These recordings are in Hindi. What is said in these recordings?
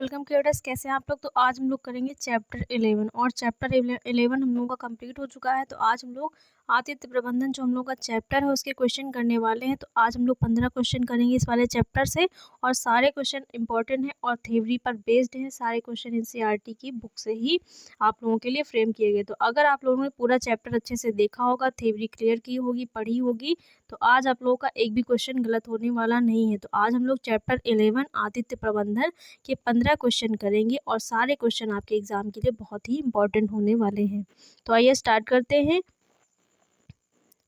वेलकम क्रिएटर्स, कैसे हैं आप लोग। तो आज हम लोग करेंगे चैप्टर 11 और चैप्टर 11 हम लोगों का कंप्लीट हो चुका है। तो आज हम लोग आतिथ्य प्रबंधन जो हम लोग का चैप्टर है उसके क्वेश्चन करने वाले हैं। तो आज हम लोग 15 क्वेश्चन करेंगे इस वाले चैप्टर से और सारे क्वेश्चन इंपॉर्टेंट हैं और थ्योरी पर बेस्ड हैं। सारे क्वेश्चन एनसीईआरटी की बुक से ही आप लोगों के लिए फ्रेम किए गए। तो अगर आप लोगों ने पूरा चैप्टर अच्छे से देखा होगा, थ्योरी क्लियर की होगी, पढ़ी होगी, तो आज आप लोगों का एक भी क्वेश्चन गलत होने वाला नहीं है। तो आज हम लोग चैप्टर 11 आतिथ्य प्रबंधन के 15 क्वेश्चन करेंगे और सारे क्वेश्चन आपके एग्जाम के लिए बहुत ही इंपॉर्टेंट होने वाले हैं। तो आइए स्टार्ट करते हैं।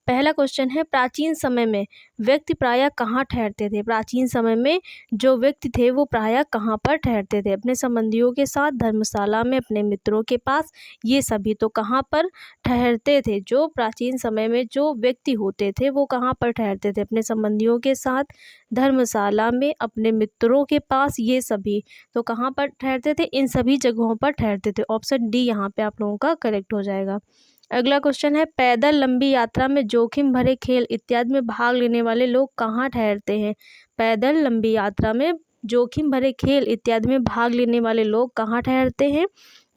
पहला क्वेश्चन है, प्राचीन समय में व्यक्ति प्रायः कहाँ ठहरते थे। प्राचीन समय में जो व्यक्ति थे वो प्रायः कहाँ पर ठहरते थे। अपने संबंधियों के साथ, धर्मशाला में, अपने मित्रों के पास, ये सभी तो कहाँ पर ठहरते थे। जो प्राचीन समय में जो व्यक्ति होते थे वो कहाँ पर ठहरते थे। अपने संबंधियों के साथ, धर्मशाला में, अपने मित्रों के पास, ये सभी तो कहाँ पर ठहरते थे। इन सभी जगहों पर ठहरते थे। ऑप्शन डी यहाँ पे आप लोगों का करेक्ट हो जाएगा। अगला क्वेश्चन है, पैदल लंबी यात्रा में जोखिम भरे खेल इत्यादि में भाग लेने वाले लोग कहाँ ठहरते हैं। पैदल लंबी यात्रा में जोखिम भरे खेल इत्यादि में भाग लेने वाले लोग कहाँ ठहरते हैं।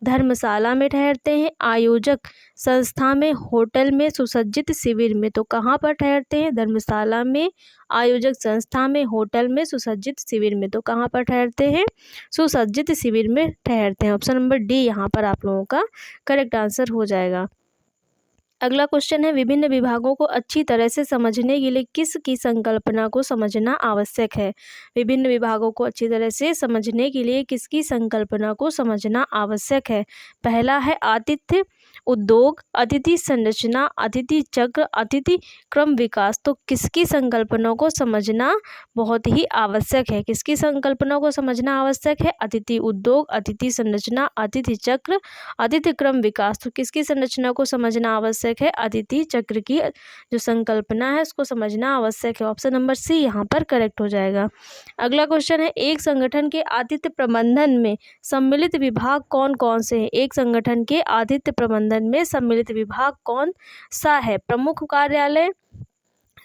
धर्मशाला में ठहरते हैं, आयोजक संस्था में, होटल में, सुसज्जित शिविर में। तो कहाँ पर ठहरते हैं। धर्मशाला में, आयोजक संस्था में, होटल में, सुसज्जित शिविर में। तो कहाँ पर ठहरते हैं। सुसज्जित शिविर में ठहरते हैं। ऑप्शन नंबर डी यहाँ पर आप लोगों का करेक्ट आंसर हो जाएगा। अगला क्वेश्चन है, विभिन्न विभागों को अच्छी तरह से समझने के लिए किसकी संकल्पना को समझना आवश्यक है। विभिन्न विभागों को अच्छी तरह से समझने के लिए किसकी संकल्पना को समझना आवश्यक है। पहला है आतिथ्य उद्योग, अतिथि संरचना, अतिथि चक्र, अतिथि क्रम विकास। तो किसकी संकल्पना को समझना बहुत ही आवश्यक है। किसकी संकल्पना को समझना आवश्यक है। अतिथि उद्योग, अतिथि संरचना, अतिथि चक्र, अतिथि क्रम विकास। तो किसकी संरचना को समझना आवश्यक है। अतिथि चक्र की जो संकल्पना है उसको समझना आवश्यक है। ऑप्शन नंबर सी यहाँ पर करेक्ट हो जाएगा। अगला क्वेश्चन है, एक संगठन के आतिथ्य प्रबंधन में सम्मिलित विभाग कौन कौन से हैं। एक संगठन के आतिथ्य प्रबंधन में सम्मिलित विभाग कौन सा है। प्रमुख कार्यालय,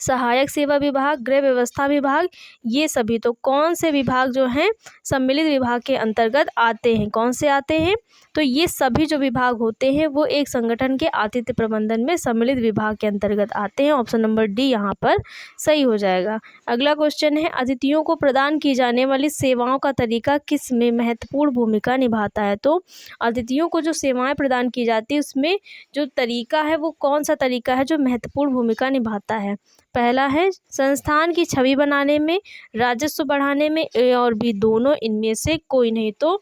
सहायक सेवा विभाग, गृह व्यवस्था विभाग, ये सभी तो कौन से विभाग जो हैं सम्मिलित विभाग के अंतर्गत आते हैं। कौन से आते हैं। तो ये सभी जो विभाग होते हैं वो एक संगठन के आतिथ्य प्रबंधन में सम्मिलित विभाग के अंतर्गत आते हैं। ऑप्शन नंबर डी यहाँ पर सही हो जाएगा। अगला क्वेश्चन है, अतिथियों को प्रदान की जाने वाली सेवाओं का तरीका किस में महत्वपूर्ण भूमिका निभाता है। तो अतिथियों को जो सेवाएं प्रदान की जाती है उसमें जो तरीका है वो कौन सा तरीका है जो महत्वपूर्ण भूमिका निभाता है। पहला है संस्थान की छवि बनाने में, राजस्व बढ़ाने में, ए और बी दोनों, इनमें से कोई नहीं। तो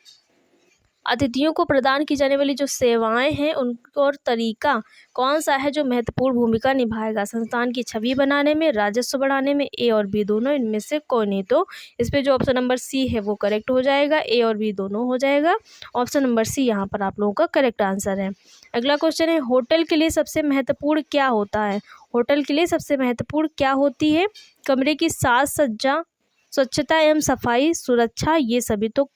अतिथियों को प्रदान की जाने वाली जो सेवाएं हैं उनको और तरीका कौन सा है जो महत्वपूर्ण भूमिका निभाएगा। संस्थान की छवि बनाने में, राजस्व बढ़ाने में, ए और बी दोनों, इनमें से कोई नहीं। तो इस पे जो ऑप्शन नंबर सी है वो करेक्ट हो जाएगा। ए और बी दोनों हो जाएगा। ऑप्शन नंबर सी यहाँ पर आप लोगों का करेक्ट आंसर है। अगला क्वेश्चन है, होटल के लिए सबसे महत्वपूर्ण क्या होता है। होटल के लिए सबसे महत्वपूर्ण क्या होती है। कमरे की साज सज्जा, स्वच्छता एवं सफाई, सुरक्षा, ये सभी तो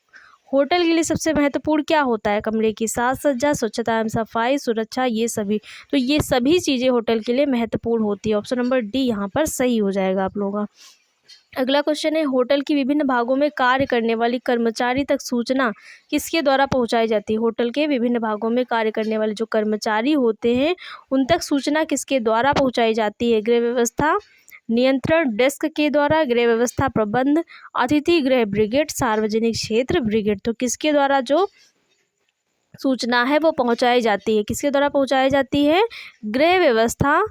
होटल के लिए सबसे महत्वपूर्ण क्या होता है। कमरे की साज सज्जा, स्वच्छता एवं सफाई, सुरक्षा, ये सभी तो ये सभी चीज़ें होटल के लिए महत्वपूर्ण होती है। ऑप्शन नंबर डी यहाँ पर सही हो जाएगा आप लोगों का। अगला क्वेश्चन है, होटल की विभिन्न भागों में कार्य करने वाली कर्मचारी तक सूचना किसके द्वारा पहुंचाई जाती है। होटल के विभिन्न भागों में कार्य करने वाले जो कर्मचारी होते हैं उन तक सूचना किसके द्वारा पहुंचाई जाती है। गृह व्यवस्था नियंत्रण डेस्क के द्वारा, गृह व्यवस्था प्रबंध, अतिथि गृह ब्रिगेड, सार्वजनिक क्षेत्र ब्रिगेड। तो किसके द्वारा जो सूचना है वो पहुंचाई जाती है। किसके द्वारा पहुंचाई जाती है। गृह व्यवस्था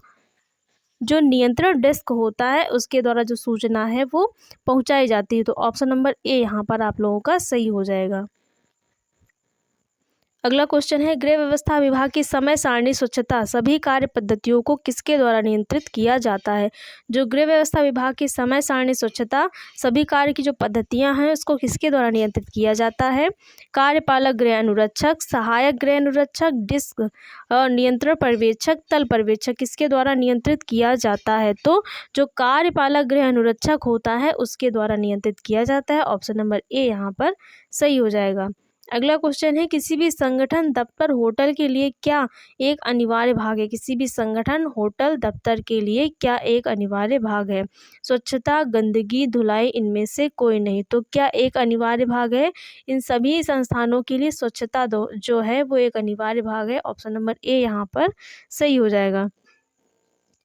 जो नियंत्रण डेस्क होता है उसके द्वारा जो सूचना है वो पहुंचाई जाती है। तो ऑप्शन नंबर ए यहाँ पर आप लोगों का सही हो जाएगा। अगला क्वेश्चन है, गृह व्यवस्था विभाग की समय सारणी, स्वच्छता, सभी कार्य पद्धतियों को किसके द्वारा नियंत्रित किया जाता है। जो गृह व्यवस्था विभाग की समय सारणी, स्वच्छता, सभी कार्य की जो पद्धतियां हैं उसको किसके द्वारा नियंत्रित किया जाता है। कार्यपालक गृह अनुरक्षक, सहायक गृह अनुरक्षक, डिस्क और नियंत्रण पर्यवेक्षक, तल पर्यवेक्षक, किसके द्वारा नियंत्रित किया जाता है। तो जो कार्यपालक गृह अनुरक्षक होता है उसके द्वारा नियंत्रित किया जाता है। ऑप्शन नंबर ए यहाँ पर सही हो जाएगा। अगला क्वेश्चन है, किसी भी संगठन, दफ्तर, होटल के लिए क्या एक अनिवार्य भाग है? किसी भी संगठन, होटल, दफ्तर के लिए क्या एक अनिवार्य भाग है? स्वच्छता, गंदगी, धुलाई, इनमें से कोई नहीं। तो क्या एक अनिवार्य भाग है? इन सभी संस्थानों के लिए स्वच्छता जो है वो एक अनिवार्य भाग है। ऑप्शन नंबर ए यहाँ पर सही हो जाएगा।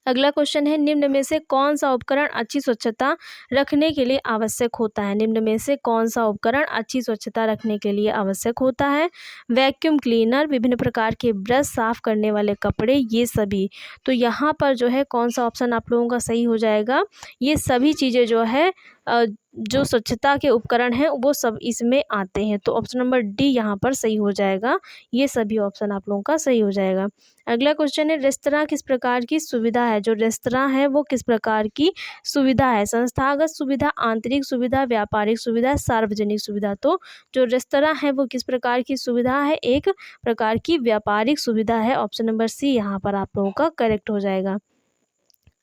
अगला क्वेश्चन है, निम्न में से कौन सा उपकरण अच्छी स्वच्छता रखने के लिए आवश्यक होता है? निम्न में से कौन सा उपकरण अच्छी स्वच्छता रखने के लिए आवश्यक होता है? वैक्यूम क्लीनर, विभिन्न प्रकार के ब्रश, साफ करने वाले कपड़े, ये सभी। तो यहाँ पर जो है कौन सा ऑप्शन आप लोगों का सही हो जाएगा? ये सभी चीज़ें जो है जो स्वच्छता के उपकरण हैं वो सब इसमें आते हैं। तो ऑप्शन नंबर डी यहाँ पर सही हो जाएगा। ये सभी ऑप्शन आप लोगों का सही हो जाएगा। अगला क्वेश्चन है, रेस्तरां किस प्रकार की सुविधा है? जो रेस्तरां है वो किस प्रकार की सुविधा है? संस्थागत सुविधा, आंतरिक सुविधा, व्यापारिक सुविधा, सार्वजनिक सुविधा। तो जो रेस्तरां है वो किस प्रकार की सुविधा है? एक प्रकार की व्यापारिक सुविधा है। ऑप्शन नंबर सी यहाँ पर आप लोगों का करेक्ट हो जाएगा।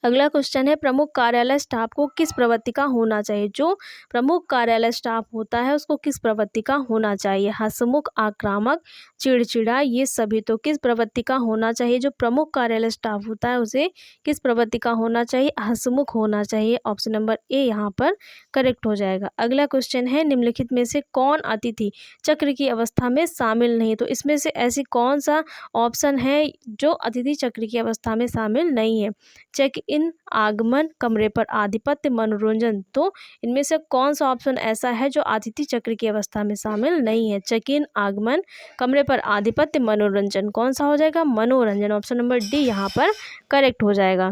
अगला क्वेश्चन है, प्रमुख कार्यालय स्टाफ को किस प्रवृत्ति का होना चाहिए? जो प्रमुख कार्यालय स्टाफ होता है उसको किस प्रवृत्ति का होना चाहिए? हंसमुख, आक्रामक, चिड़चिड़ा, ये सभी। तो किस प्रवृत्ति का होना चाहिए? जो प्रमुख कार्यालय स्टाफ होता है उसे किस प्रवृत्ति का होना चाहिए? हंसमुख होना चाहिए। ऑप्शन नंबर ए यहाँ पर करेक्ट हो जाएगा। अगला क्वेश्चन है, निम्नलिखित में से कौन अतिथि चक्र की अवस्था में शामिल नहीं? तो इसमें से ऐसी कौन सा ऑप्शन है जो अतिथि चक्र की अवस्था में शामिल नहीं है? चेक इन, आगमन, कमरे पर आधिपत्य, मनोरंजन। तो इनमें से कौन सा ऑप्शन ऐसा है जो अतिथि चक्र की अवस्था में शामिल नहीं है? चेक इन, आगमन, कमरे पर आधिपत्य, मनोरंजन। कौन सा हो जाएगा? मनोरंजन। ऑप्शन नंबर डी यहाँ पर करेक्ट हो जाएगा।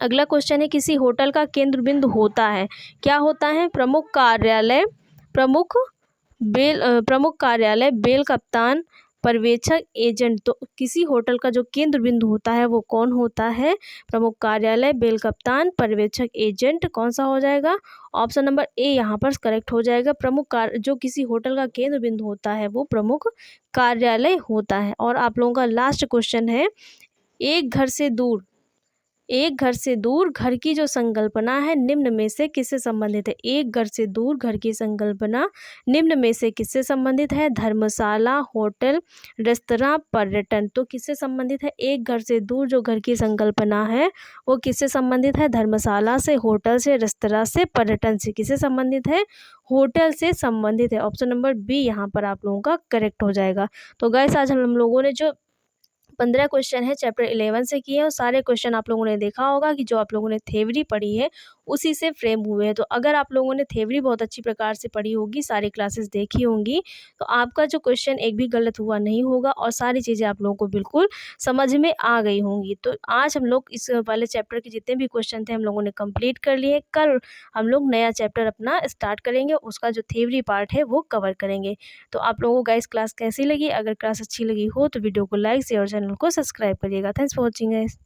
अगला क्वेश्चन है, किसी होटल का केंद्र बिंदु होता है, क्या होता है? प्रमुख कार्यालय, प्रमुख कार्यालय, बेल कप्तान, पर्यवेक्षक, एजेंट। तो किसी होटल का जो केंद्र बिंदु होता है वो कौन होता है? प्रमुख कार्यालय, बेल कप्तान, पर्यवेक्षक, एजेंट। कौन सा हो जाएगा? ऑप्शन नंबर ए यहाँ पर करेक्ट हो जाएगा। जो किसी होटल का केंद्र बिंदु होता है वो प्रमुख कार्यालय होता है। और आप लोगों का लास्ट क्वेश्चन है, एक घर से दूर, घर की जो संकल्पना है निम्न में से किससे संबंधित है? एक घर से दूर घर की संकल्पना निम्न में से किससे संबंधित है? धर्मशाला, होटल, रेस्तरां, पर्यटन। तो किससे संबंधित है? एक घर से दूर जो घर की संकल्पना है वो किससे संबंधित है? धर्मशाला से, होटल से, रेस्तरां से, पर्यटन से। किससे संबंधित है? होटल से संबंधित है। ऑप्शन नंबर बी यहाँ पर आप लोगों का करेक्ट हो जाएगा। तो गाइस, आज हम लोगों ने जो 15 क्वेश्चन है चैप्टर 11 से किए हैं और सारे क्वेश्चन आप लोगों ने देखा होगा कि जो आप लोगों ने थ्योरी पढ़ी है उसी से फ्रेम हुए हैं। तो अगर आप लोगों ने थ्योरी बहुत अच्छी प्रकार से पढ़ी होगी, सारी क्लासेस देखी होंगी, तो आपका जो क्वेश्चन एक भी गलत हुआ नहीं होगा और सारी चीज़ें आप लोगों को बिल्कुल समझ में आ गई होंगी। तो आज हम लोग इस वाले चैप्टर के जितने भी क्वेश्चन थे हम लोगों ने कंप्लीट कर लिए। कल हम लोग नया चैप्टर अपना स्टार्ट करेंगे, उसका जो थ्योरी पार्ट है वो कवर करेंगे। तो आप लोगों को गाइस क्लास कैसी लगी? अगर क्लास अच्छी लगी हो तो वीडियो को लाइक, शेयर और चैनल को सब्सक्राइब करिएगा। Thanks for watching guys.